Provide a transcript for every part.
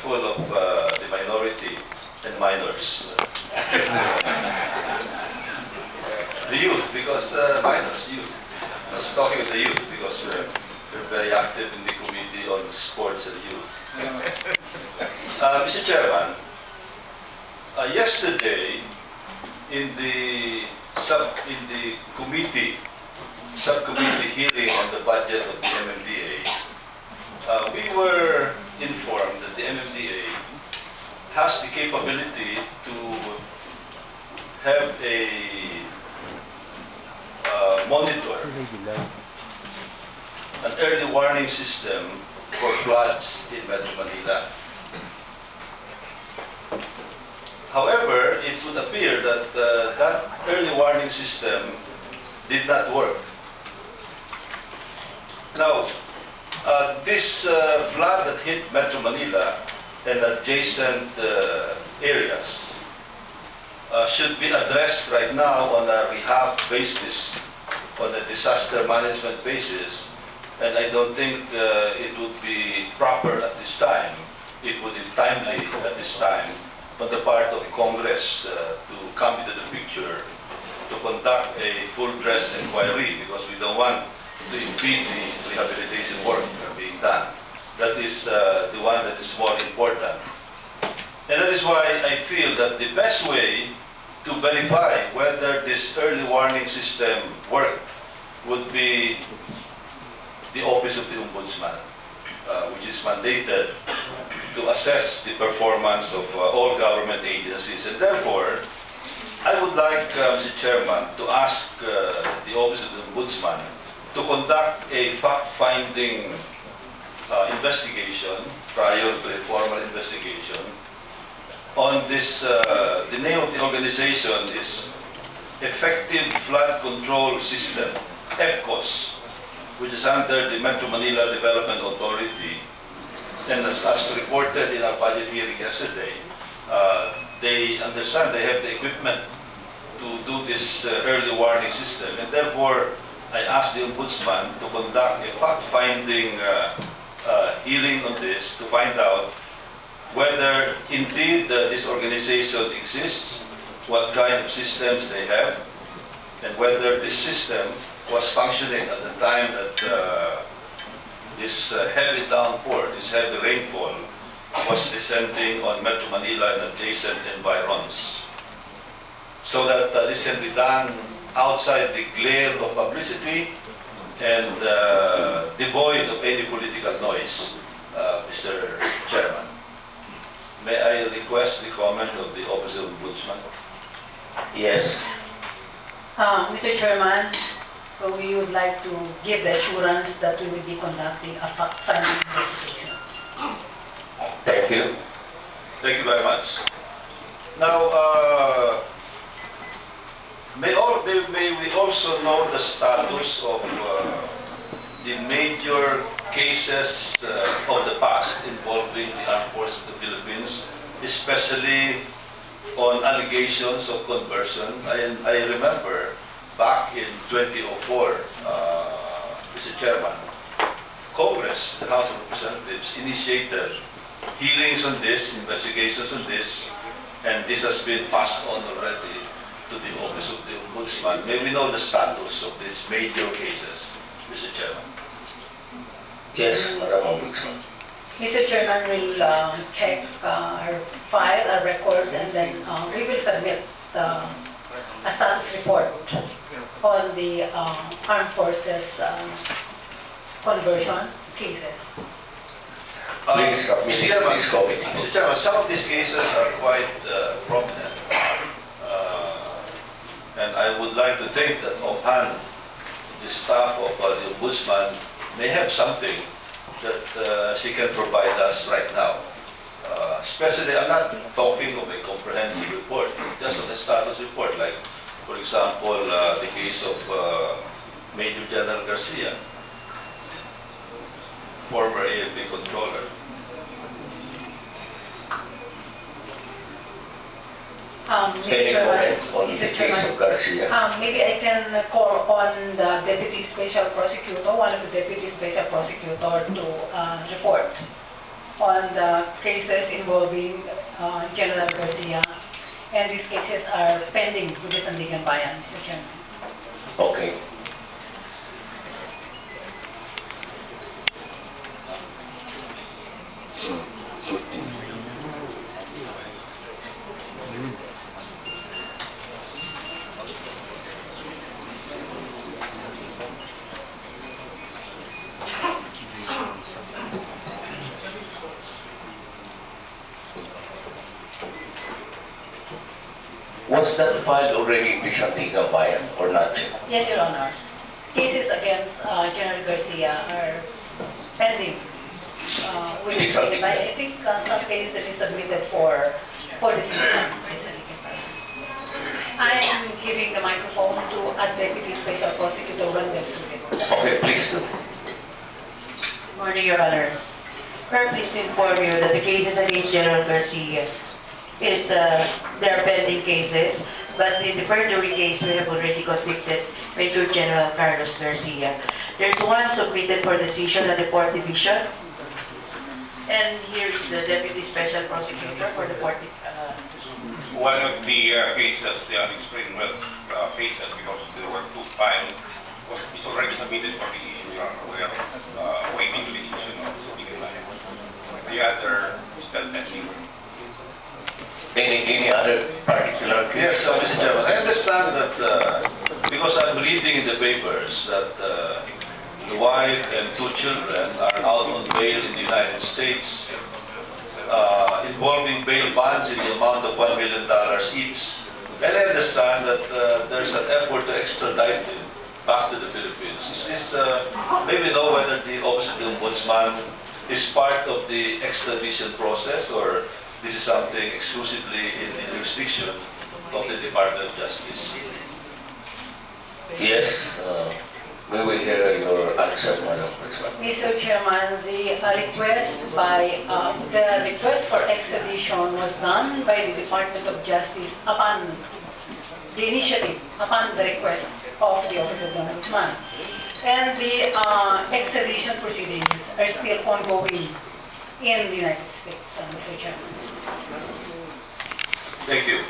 respectful of the minority and minors. The youth, because minors, youth. I was talking with the youth because we're very active in the Committee on Sports and Youth. Mr. Chairman, yesterday in the subcommittee hearing on the budget of the MMDA, we were informed that the MMDA has the capability to have a monitor, an early warning system for floods in Metro Manila. However, it would appear that that early warning system did not work. Now, this flood that hit Metro Manila and adjacent areas should be addressed right now on a rehab basis, on a disaster management basis, and I don't think it would be proper at this time, it would be timely at this time on the part of Congress to come into the picture to conduct a full-dress inquiry, because we don't want to impede the rehabilitation work being done. That is the one that is more important. And that is why I feel that the best way to verify whether this early warning system worked would be the Office of the Ombudsman, which is mandated to assess the performance of all government agencies. And therefore, I would like, Mr. Chairman, to ask the Office of the Ombudsman to conduct a fact-finding investigation prior to a formal investigation on this. The name of the organization is Effective Flood Control System, EFCOS, which is under the Metro Manila Development Authority. And as reported in our budget hearing yesterday, they understand they have the equipment to do this early warning system, and therefore I asked the Ombudsman to conduct a fact-finding hearing on this to find out whether indeed this organization exists, what kind of systems they have, and whether this system was functioning at the time that this heavy downpour, this heavy rainfall was descending on Metro Manila and adjacent environs, so that this can be done outside the glare of publicity and devoid of any political noise, Mr. Chairman. May I request the comment of the Office of Ombudsman? Yes. Mr. Chairman, we would like to give the assurance that we will be conducting a fact-finding investigation. Thank you. Thank you very much. Now, may we also know the status of the major cases of the past involving the Armed Forces of the Philippines, especially on allegations of conversion. I remember back in 2004, Mr. Chairman, Congress, the House of Representatives, initiated hearings on this, investigations on this, and this has been passed on already to the Office of the Ombudsman. May we know the status of these major cases, Mr. Chairman? Yes, Madam Ombudsman. Mr. Chairman, we'll check our file, our records, and then we will submit a status report on the armed forces conversion cases. Please submit it to this committee. Mr. Chairman, some of these cases are quite prominent. And I would like to think that offhand, the staff of the Ombudsman may have something that she can provide us right now. Especially, I'm not talking of a comprehensive report, just on a status report, like, for example, the case of Major General Garcia, former AFP controller. Mr. Chairman, maybe I can call on the Deputy Special Prosecutor, one of the Deputy Special Prosecutor, to report on the cases involving General Garcia, and these cases are pending with the Sandigan Bayan, Mr. Chairman. Okay. Was that filed already in the Sandigan Bayan or not yet? Yes, Your Honor. Cases against General Garcia are pending with the Sandigan Bayan. I think some cases that is submitted for decision. I am giving the microphone to Deputy Special Prosecutor Wendell Sulit. Okay, please do. Good morning, Your Honors. We're pleased to inform you that the cases against General Garcia there are pending cases, but in the perjury case, we have already convicted Major General Carlos Garcia. There's one submitted for decision at the 4th Division, and here is the Deputy Special Prosecutor for the 4th One of the cases, the unexplained wealth cases, because there were 2 filed, is already submitted for decision, Your Honor. We are waiting the decision of the Sandigan Bayan. The other is still pending. Any other particular case? Yes, Mr. Chairman, I understand that because I'm reading in the papers that the wife and 2 children are out on bail in the United States, involving bail bonds in the amount of $1 million each. And I understand that there's an effort to extradite them back to the Philippines. Maybe know whether the Office of the Ombudsman is part of the extradition process, or this is something exclusively in the jurisdiction of the Department of Justice. Yes, may we hear your answer, Madam Ombudsman? Mr. Chairman, the request for extradition was done by the Department of Justice upon the request of the Office of the Ombudsman. And the extradition proceedings are still ongoing in the United States, Mr. Chairman. Thank you.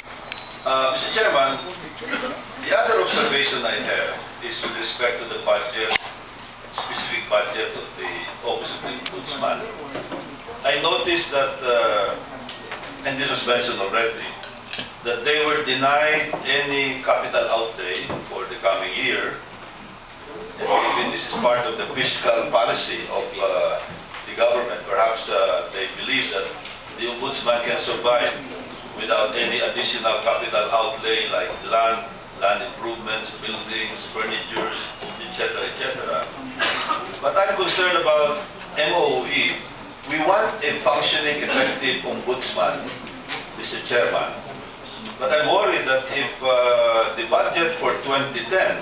Mr. Chairman, the other observation I have is with respect to the budget, specific budget of the Office of the Ombudsman. I noticed that, and this was mentioned already, that they were denied any capital outlay for the coming year. And even this is part of the fiscal policy of the government. Perhaps they believe that the Ombudsman can survive without any additional capital outlay like land improvements, buildings, furniture, etc., etc. But I'm concerned about MOE. We want a functioning, effective Ombudsman, Mr. Chairman. But I'm worried that if the budget for 2010